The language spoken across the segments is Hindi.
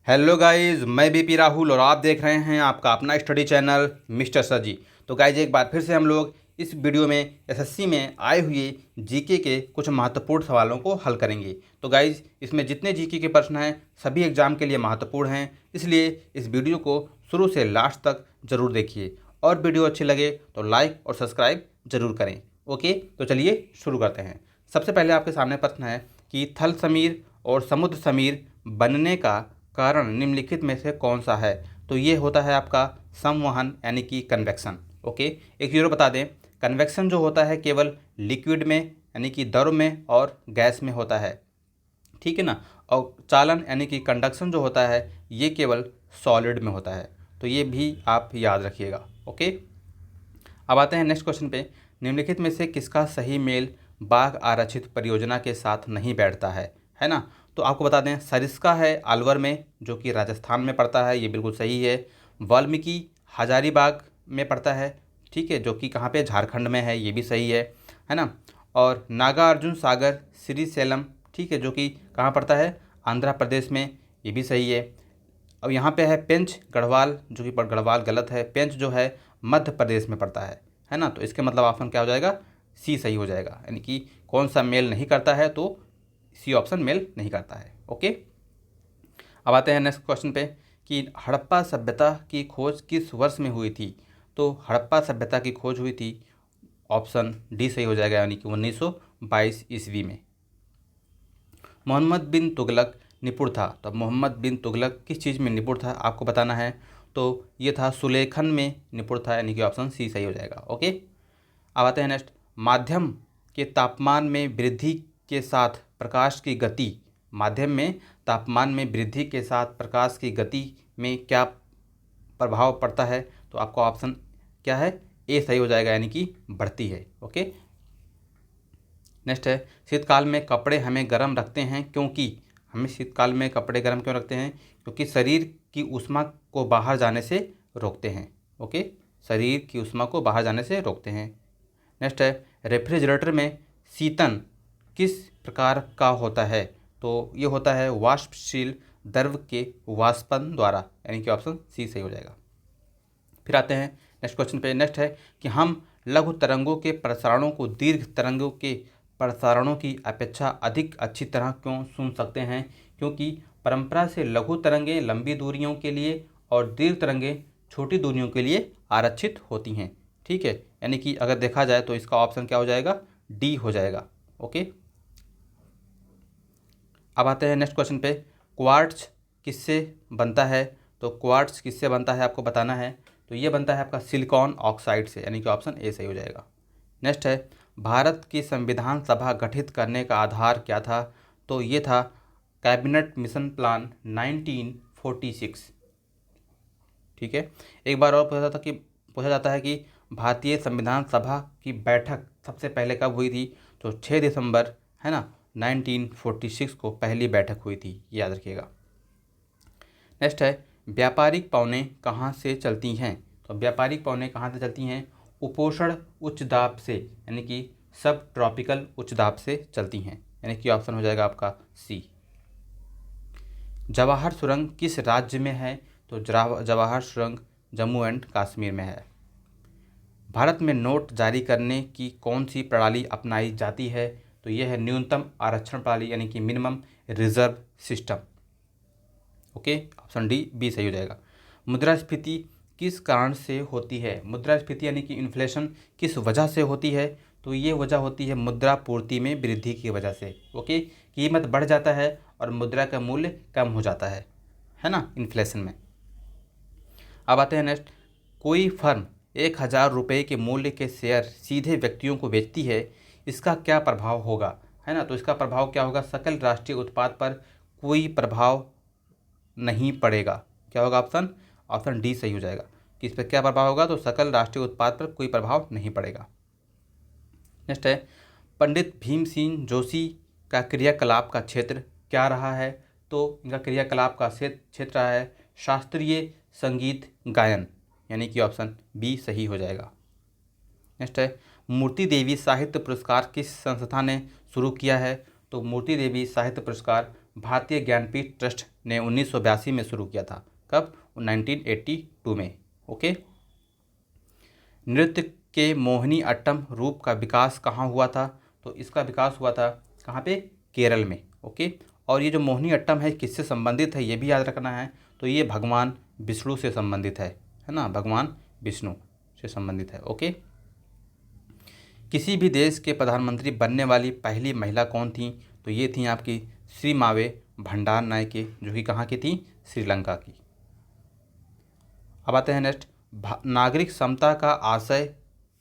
हेलो गाइस, मैं बीपी राहुल और आप देख रहे हैं आपका अपना स्टडी चैनल मिस्टर सर जी। तो गाइज एक बार फिर से हम लोग इस वीडियो में एसएससी में आए हुए जीके के कुछ महत्वपूर्ण सवालों को हल करेंगे। तो गाइज इसमें जितने जीके के प्रश्न हैं सभी एग्जाम के लिए महत्वपूर्ण हैं, इसलिए इस वीडियो को शुरू से लास्ट तक ज़रूर देखिए और वीडियो अच्छी लगे तो लाइक और सब्सक्राइब ज़रूर करें। ओके, तो चलिए शुरू करते हैं। सबसे पहले आपके सामने प्रश्न है कि थल समीर और समुद्र समीर बनने का कारण निम्नलिखित में से कौन सा है। तो ये होता है आपका संवहन यानी कि कन्वेक्शन। ओके, एक ज़रूर बता दें, कन्वेक्शन जो होता है केवल लिक्विड में यानी कि द्रव में और गैस में होता है, ठीक है ना। और चालन यानी कि कंडक्शन जो होता है ये केवल सॉलिड में होता है। तो ये भी आप याद रखिएगा। ओके, अब आते हैं नेक्स्ट क्वेश्चन पे। निम्नलिखित में से किसका सही मेल बाघ आरक्षित परियोजना के साथ नहीं बैठता है ना। तो आपको बता दें, सरिस्का है अलवर में जो कि राजस्थान में पड़ता है, ये बिल्कुल सही है। वाल्मीकि हजारीबाग में पड़ता है, ठीक है, जो कि कहाँ पे झारखंड में है, ये भी सही है ना। और नागार्जुन सागर श्रीशैलम, ठीक है, जो कि कहाँ पड़ता है, आंध्र प्रदेश में, ये भी सही है। अब यहाँ पे है पेंच गढ़वाल, जो कि गढ़वाल गलत है, पेंच जो है मध्य प्रदेश में पड़ता है ना। तो इसके मतलब ऑप्शन क्या हो जाएगा, सी सही हो जाएगा। यानी कि कौन सा मेल नहीं करता है, तो सी ऑप्शन मेल नहीं करता है। ओके, अब आते हैं नेक्स्ट क्वेश्चन पे कि हड़प्पा सभ्यता की खोज किस वर्ष में हुई थी। तो हड़प्पा सभ्यता की खोज हुई थी, ऑप्शन डी सही हो जाएगा, यानी कि 1922 ईस्वी में। मोहम्मद बिन तुगलक निपुण था, तो मोहम्मद बिन तुगलक किस चीज़ में निपुण था आपको बताना है। तो ये था सुलेखन में निपुण था, यानी कि ऑप्शन सी सही हो जाएगा। ओके, अब आते हैं नेक्स्ट। माध्यम के तापमान में वृद्धि के साथ प्रकाश की गति, माध्यम में तापमान में वृद्धि के साथ प्रकाश की गति में क्या प्रभाव पड़ता है। तो आपका ऑप्शन क्या है, ए सही हो जाएगा, यानी कि बढ़ती है। ओके, नेक्स्ट है शीतकाल में कपड़े हमें गर्म रखते हैं क्योंकि, हमें शीतकाल में कपड़े गर्म क्यों रखते हैं, क्योंकि शरीर की ऊष्मा को बाहर जाने से रोकते हैं। ओके, शरीर की ऊष्मा को बाहर जाने से रोकते हैं। नेक्स्ट है रेफ्रिजरेटर में शीतन किस प्रकार का होता है। तो ये होता है वाष्पशील द्रव के वाष्पन द्वारा, यानी कि ऑप्शन सी सही हो जाएगा। फिर आते हैं नेक्स्ट क्वेश्चन पे। नेक्स्ट है कि हम लघु तरंगों के प्रसारणों को दीर्घ तरंगों के प्रसारणों की अपेक्षा अधिक अच्छी तरह क्यों सुन सकते हैं। क्योंकि परंपरा से लघु तरंगें लंबी दूरियों के लिए और दीर्घ तरंगें छोटी दूरियों के लिए आरक्षित होती हैं, ठीक है। यानी कि अगर देखा जाए तो इसका ऑप्शन क्या हो जाएगा, डी हो जाएगा। ओके, अब आते हैं नेक्स्ट क्वेश्चन पे। क्वार्ट्ज किससे बनता है। तो क्वार्ट्ज किससे बनता है आपको बताना है। तो ये बनता है आपका सिलिकॉन ऑक्साइड से, यानी कि ऑप्शन ए सही हो जाएगा। नेक्स्ट है भारत की संविधान सभा गठित करने का आधार क्या था। तो ये था कैबिनेट मिशन प्लान 1946, ठीक है। एक बार और पूछा जाता है कि भारतीय संविधान सभा की बैठक सबसे पहले कब हुई थी। तो 6 दिसंबर है ना 1946 को पहली बैठक हुई थी, याद रखिएगा। नेक्स्ट है व्यापारिक पौने कहाँ से चलती हैं। तो व्यापारिक पौने कहाँ से चलती हैं, उपोषण उच्च दाब से, यानी कि सब ट्रॉपिकल उच्च दाब से चलती हैं, यानी कि ऑप्शन हो जाएगा आपका सी। जवाहर सुरंग किस राज्य में है। तो जवाहर सुरंग जम्मू एंड कश्मीर में है। भारत में नोट जारी करने की कौन सी प्रणाली अपनाई जाती है। तो यह है न्यूनतम आरक्षण प्रणाली, यानी कि minimum reserve system. Okay, option D B सही हो जाएगा। मुद्रास्फीति किस कारण से होती है। मुद्रास्फीति यानी कि इन्फ्लेशन किस वजह से होती है। तो ये वजह होती है मुद्रा पूर्ति में वृद्धि की वजह से। ओके, कीमत बढ़ जाता है और मुद्रा का मूल्य कम हो जाता है ना, इन्फ्लेशन में। अब आते हैं नेक्स्ट। कोई फर्म 1,000 रुपये के मूल्य के शेयर सीधे व्यक्तियों को बेचती है, इसका क्या प्रभाव होगा, है ना। तो इसका प्रभाव क्या होगा, सकल राष्ट्रीय उत्पाद पर कोई प्रभाव नहीं पड़ेगा। क्या होगा ऑप्शन, ऑप्शन डी सही हो जाएगा कि इस पर क्या प्रभाव होगा, तो सकल राष्ट्रीय उत्पाद पर कोई प्रभाव नहीं पड़ेगा। नेक्स्ट है पंडित भीमसेन जोशी का क्रियाकलाप का क्षेत्र क्या रहा है। तो इनका क्रियाकलाप का क्षेत्र रहा है शास्त्रीय संगीत गायन, यानी कि ऑप्शन बी सही हो जाएगा। नेक्स्ट है मूर्ति देवी साहित्य पुरस्कार किस संस्था ने शुरू किया है। तो मूर्ति देवी साहित्य पुरस्कार भारतीय ज्ञानपीठ ट्रस्ट ने 1982 में शुरू किया था। कब? 1982 में। ओके। नृत्य के मोहिनी अट्टम रूप का विकास कहाँ हुआ था? तो इसका विकास हुआ था कहाँ पे? केरल में। ओके। और ये जो मोहिनी अट्टम है किससे संबंधित है ये भी याद रखना है। तो ये भगवान विष्णु से संबंधित है ना, भगवान विष्णु से संबंधित है। ओके। किसी भी देश के प्रधानमंत्री बनने वाली पहली महिला कौन थी? तो ये थी आपकी श्री मावे भंडार नायके, जो कि कहाँ की थी? श्रीलंका की। अब आते हैं नेक्स्ट, नागरिक समता का आशय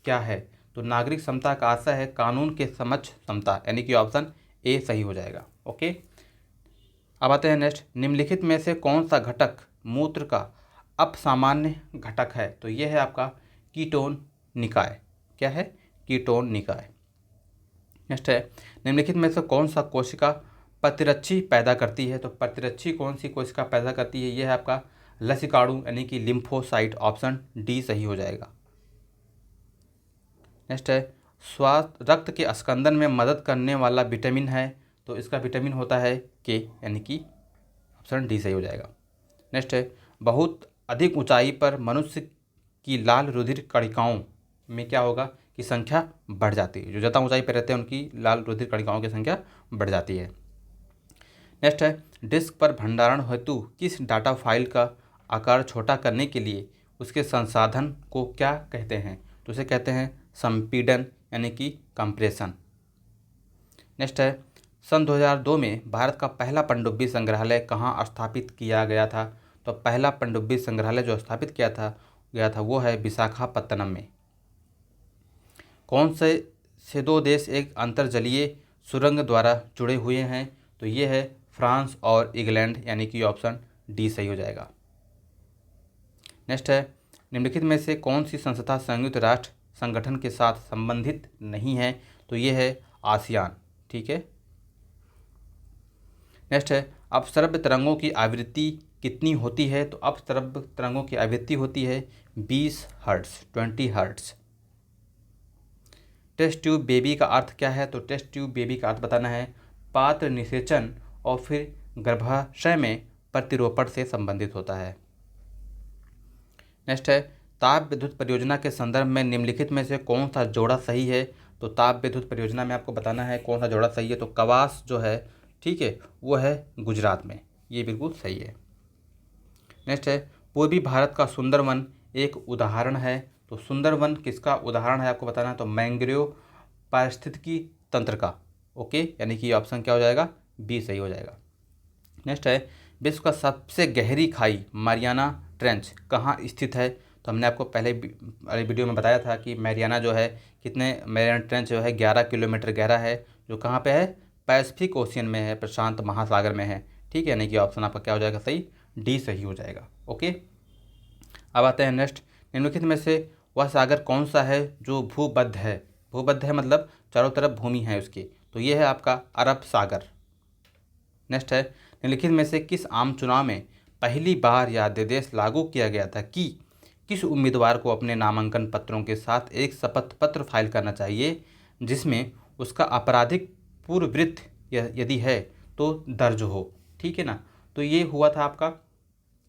क्या है? तो नागरिक समता का आशय है कानून के समक्ष समता, यानी कि ऑप्शन ए सही हो जाएगा। ओके। अब आते हैं नेक्स्ट, निम्नलिखित में से कौन सा घटक मूत्र का अपसामान्य घटक है? तो यह है आपका कीटोन निकाय। क्या है? कीटोन निकाय। नेक्स्ट है, निम्नलिखित में से कौन सा कोशिका प्रतिरक्षी पैदा करती है? तो प्रतिरक्षी कौन सी कोशिका पैदा करती है? यह है आपका लसिकाणु, यानी कि लिम्फोसाइट। ऑप्शन डी सही हो जाएगा। नेक्स्ट है, स्वास्थ्य रक्त के स्कंदन में मदद करने वाला विटामिन है? तो इसका विटामिन होता है के, यानी कि ऑप्शन डी सही हो जाएगा। नेक्स्ट है, बहुत अधिक ऊंचाई पर मनुष्य की लाल रुधिर कणिकाओं में क्या होगा कि संख्या बढ़ जाती है। जो ज़्यादा ऊंचाई पर रहते हैं उनकी लाल रुधिर कणिकाओं की संख्या बढ़ जाती है। नेक्स्ट है, डिस्क पर भंडारण हेतु किस डाटा फाइल का आकार छोटा करने के लिए उसके संसाधन को क्या कहते हैं? तो उसे कहते हैं संपीड़न, यानी कि कंप्रेशन। नेक्स्ट है, सन 2002 में भारत का पहला पनडुब्बी संग्रहालय कहाँ स्थापित किया गया था? तो पहला पनडुब्बी संग्रहालय जो स्थापित गया था वो है विशाखापत्तनम में। कौन से दो देश एक अंतर्जलीय सुरंग द्वारा जुड़े हुए हैं? तो ये है फ्रांस और इंग्लैंड, यानी कि ऑप्शन डी सही हो जाएगा। नेक्स्ट है, निम्नलिखित में से कौन सी संस्था संयुक्त राष्ट्र संगठन के साथ संबंधित नहीं है? तो ये है आसियान। ठीक है। नेक्स्ट है, अपसर्ब तरंगों की आवृत्ति कितनी होती है? तो अपसर्ब तरंगों की आवृत्ति होती है 20 hertz, 20 hertz. Test tube baby का अर्थ क्या है? तो टेस्ट ट्यूब बेबी का अर्थ बताना है पात्र निषेचन और फिर गर्भाशय में प्रतिरोपण से संबंधित होता है। नेक्स्ट है, ताप विद्युत परियोजना के संदर्भ में निम्नलिखित में से कौन सा जोड़ा सही है? तो ताप विद्युत परियोजना में आपको बताना है कौन सा जोड़ा सही है। तो कवास जो है, ठीक है, वो है गुजरात में। ये बिल्कुल सही है। नेक्स्ट है, पूर्वी भारत का सुंदरवन एक उदाहरण है। तो सुंदरवन किसका उदाहरण है आपको बताना है? तो मैंग्रोव पारिस्थितिकी तंत्र का। ओके, यानी कि ऑप्शन क्या हो जाएगा? बी सही हो जाएगा। नेक्स्ट है, विश्व का सबसे गहरी खाई मारियाना ट्रेंच कहाँ स्थित है? तो हमने आपको पहले वाले वीडियो में बताया था कि मैरियाना जो है मैरियाना ट्रेंच जो है 11 किलोमीटर गहरा है, जो कहाँ पे है? पैसिफिक ओशियन में है, प्रशांत महासागर में है। ठीक है, यानी कि ऑप्शन आपका क्या हो जाएगा? सही, डी सही हो जाएगा। ओके। अब आते हैं नेक्स्ट, निम्नलिखित में से वह सागर कौन सा है जो भूबद्ध है? भूबद्ध है मतलब चारों तरफ भूमि है उसकी। तो ये है आपका अरब सागर। नेक्स्ट है, निम्नलिखित में से किस आम चुनाव में पहली बार यह अध्यादेश लागू किया गया था कि किस उम्मीदवार को अपने नामांकन पत्रों के साथ एक शपथ पत्र फाइल करना चाहिए जिसमें उसका आपराधिक पूर्ववृत्त यदि है तो दर्ज हो? ठीक है ना। तो ये हुआ था आपका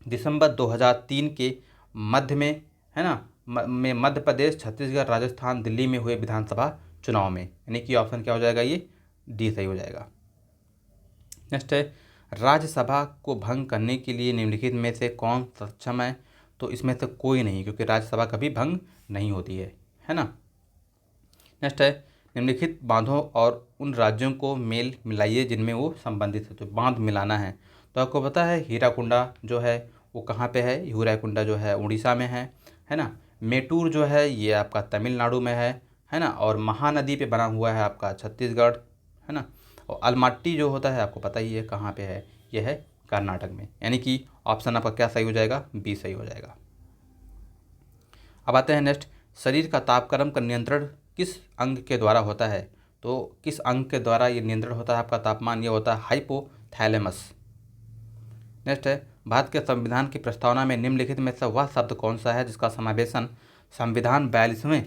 दिसंबर 2003 के मध्य में, है ना, में मध्य प्रदेश, छत्तीसगढ़, राजस्थान, दिल्ली में हुए विधानसभा चुनाव में, यानी कि ऑप्शन क्या हो जाएगा? ये डी सही हो जाएगा। नेक्स्ट है, राज्यसभा को भंग करने के लिए निम्नलिखित में से कौन सक्षम है? तो इसमें से कोई नहीं, क्योंकि राज्यसभा कभी भंग नहीं होती है ना। नेक्स्ट है, निम्नलिखित बांधों और उन राज्यों को मेल मिलाइए जिनमें वो संबंधित है। तो बांध मिलाना है। तो आपको पता है हीराकुंडा जो है वो कहाँ पे है? हीराकुंडा जो है उड़ीसा में है ना। मेटूर जो है ये आपका तमिलनाडु में है ना। और महानदी पे बना हुआ है आपका छत्तीसगढ़, है ना। और अलमाट्टी जो होता है आपको पता ही है कहाँ पे है? यह है कर्नाटक में, यानी कि ऑप्शन आपका क्या सही हो जाएगा? बी सही हो जाएगा। अब आते हैं नेक्स्ट, शरीर का तापक्रम का नियंत्रण किस अंग के द्वारा होता है? तो किस अंग के द्वारा ये नियंत्रण होता है आपका तापमान? ये होता है हाइपोथैलेमस। नेक्स्ट है, भारत के संविधान की प्रस्तावना में निम्नलिखित में से वह शब्द कौन सा है जिसका समावेशन संविधान 42वें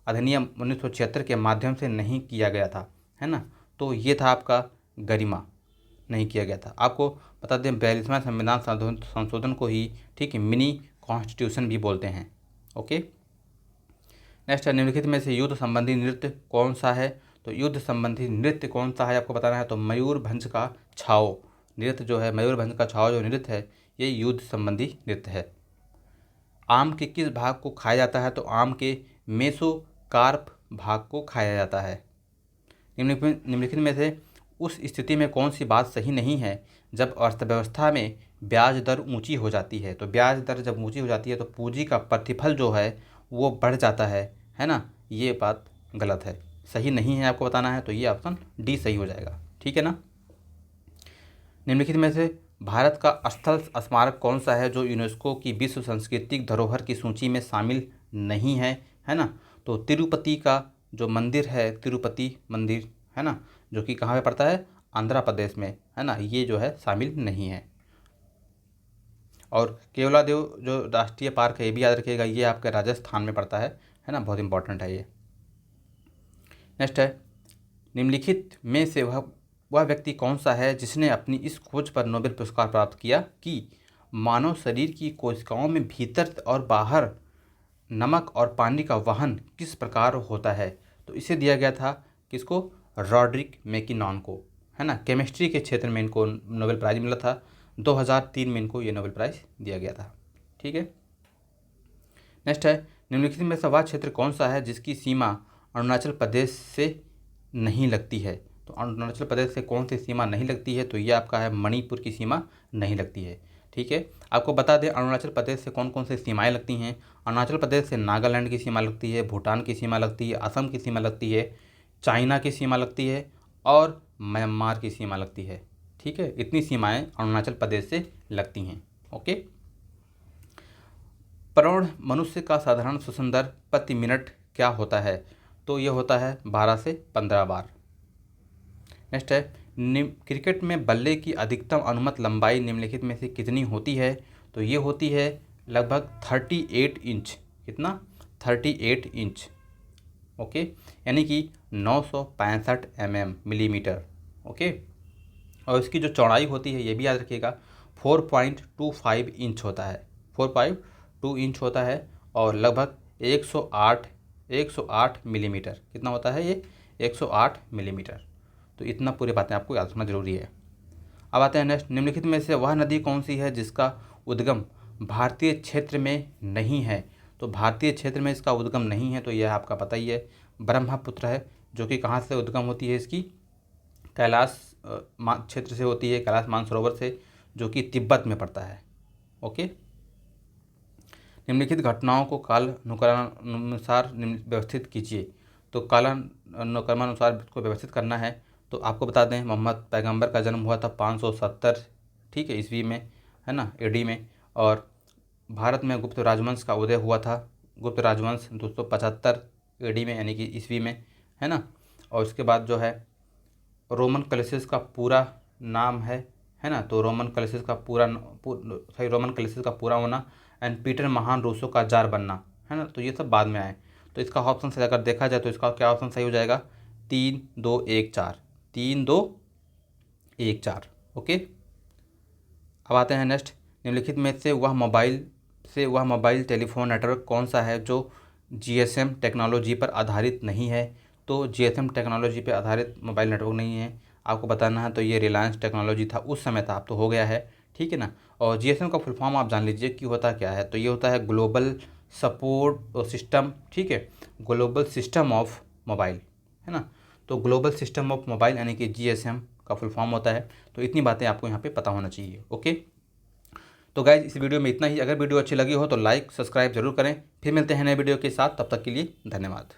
अधिनियम 1976 के माध्यम से नहीं किया गया था? है ना। तो ये था आपका गरिमा। नहीं किया गया था। आपको बता दें 42वां संविधान संशोधन को ही ठीक है मिनी कॉन्स्टिट्यूशन भी बोलते हैं। ओके, नेक्स्ट है निम्नलिखित में से युद्ध संबंधी नृत्य कौन सा है। तो युद्ध संबंधी नृत्य कौन सा है आपको बताना है। तो मयूरभंज का छाओ नृत्य जो है, मयूरभंज का छाओ जो नृत्य है ये युद्ध संबंधी नृत्य है। आम के किस भाग को खाया जाता है। तो आम के मेसोकार्प भाग को खाया जाता है। निम्नलिखित में से उस स्थिति में कौन सी बात सही नहीं है जब अर्थव्यवस्था में ब्याज दर ऊंची हो जाती है। तो ब्याज दर जब ऊंची हो जाती है तो पूंजी का प्रतिफल जो है वो बढ़ जाता है ना। ये बात गलत है, सही नहीं है आपको बताना है। तो ये ऑप्शन डी सही हो जाएगा, ठीक है ना। निम्नलिखित में से भारत का स्थल स्मारक कौन सा है जो यूनेस्को की विश्व सांस्कृतिक धरोहर की सूची में शामिल नहीं है ना। तो तिरुपति का जो मंदिर है, तिरुपति मंदिर है ना, जो कि कहाँ पे पड़ता है, आंध्र प्रदेश में है ना, ये जो है शामिल नहीं है। और केवलादेव जो राष्ट्रीय पार्क है ये भी याद रखिएगा, ये आपके राजस्थान में पड़ता है ना, बहुत इंपॉर्टेंट है ये। नेक्स्ट है निम्नलिखित में से वह व्यक्ति कौन सा है जिसने अपनी इस खोज पर नोबेल पुरस्कार प्राप्त किया कि मानव शरीर की कोशिकाओं में भीतर और बाहर नमक और पानी का वहन किस प्रकार होता है। तो इसे दिया गया था किसको, रॉड्रिक मैकिनॉन को है ना। केमिस्ट्री के क्षेत्र में इनको नोबेल प्राइज़ मिला था, 2003 में इनको ये नोबेल प्राइज़ दिया गया था, ठीक है। नेक्स्ट है निम्नलिखित में से वह क्षेत्र कौन सा है जिसकी सीमा अरुणाचल प्रदेश से नहीं लगती है। तो अरुणाचल प्रदेश से कौन सी सीमा नहीं लगती है। तो ये आपका है मणिपुर की सीमा नहीं लगती है, ठीक है। आपको बता दें अरुणाचल प्रदेश से कौन कौन सी सीमाएं लगती हैं। अरुणाचल प्रदेश से नागालैंड की सीमा लगती है, भूटान की सीमा लगती है, असम की सीमा लगती है, चाइना की सीमा लगती है और म्यांमार की सीमा लगती है, ठीक है। इतनी सीमाएं अरुणाचल प्रदेश से लगती हैं। ओके, प्रौढ़ मनुष्य का साधारण श्वसन दर प्रति मिनट क्या होता है। तो ये होता है 12 से 15 बार। नेक्स्ट है क्रिकेट में बल्ले की अधिकतम अनुमत लंबाई निम्नलिखित में से कितनी होती है। तो ये होती है लगभग 38 इंच। कितना, 38 इंच। ओके, यानी कि 965 मिलीमीटर। ओके, और इसकी जो चौड़ाई होती है ये भी याद रखिएगा 4.25 इंच होता है, 4.2 इंच होता है और लगभग 108 मिलीमीटर। कितना होता है ये, 108 मिलीमीटर। तो इतना पूरी बातें आपको याद रखना जरूरी है। अब आते हैं नेक्स्ट, निम्नलिखित में से वह नदी कौन सी है जिसका उद्गम भारतीय क्षेत्र में नहीं है। तो भारतीय क्षेत्र में इसका उद्गम नहीं है, तो यह आपका पता ही है, ब्रह्मपुत्र है, जो कि कहाँ से उद्गम होती है इसकी, कैलाश क्षेत्र से होती है, कैलाश मानसरोवर से, जो कि तिब्बत में पड़ता है। ओके, निम्नलिखित घटनाओं को कालानुक्रमानुसार व्यवस्थित कीजिए। तो कालानुक्रमानुसार को व्यवस्थित करना है। तो आपको बता दें मोहम्मद पैगंबर का जन्म हुआ था 570 ठीक है ईस्वी में, है ना, एडी में। और भारत में गुप्त राजवंश का उदय हुआ था, गुप्त राजवंश 275 एडी में, यानी कि ईस्वी में, है ना। और उसके बाद जो है रोमन कलिसिस का पूरा नाम है ना। तो रोमन कलिसिस का पूरा होना एंड पीटर महान रूसों का जार बनना, है ना। तो ये सब बाद में आए। तो इसका ऑप्शन से अगर देखा जाए तो इसका क्या ऑप्शन सही हो जाएगा, 3 2 1 4, 3 2 1 4। ओके, अब आते हैं नेक्स्ट, निम्नलिखित में से वह मोबाइल टेलीफोन नेटवर्क कौन सा है जो जीएसएम टेक्नोलॉजी पर आधारित नहीं है। तो जीएसएम टेक्नोलॉजी पर आधारित मोबाइल नेटवर्क नहीं है, आपको बताना है। तो ये रिलायंस टेक्नोलॉजी था उस समय था, अब तो हो गया है, ठीक है ना। और जीएसएम का फुल फॉर्म आप जान लीजिए कि होता क्या है। तो ये होता है ग्लोबल सपोर्ट सिस्टम, ठीक है, ग्लोबल सिस्टम ऑफ मोबाइल, है ना। तो ग्लोबल सिस्टम ऑफ मोबाइल यानी कि जीएसएम का फुल फॉर्म होता है। तो इतनी बातें आपको यहाँ पे पता होना चाहिए। ओके, तो गाइज इस वीडियो में इतना ही। अगर वीडियो अच्छी लगी हो तो लाइक सब्सक्राइब जरूर करें। फिर मिलते हैं नए वीडियो के साथ, तब तक के लिए धन्यवाद।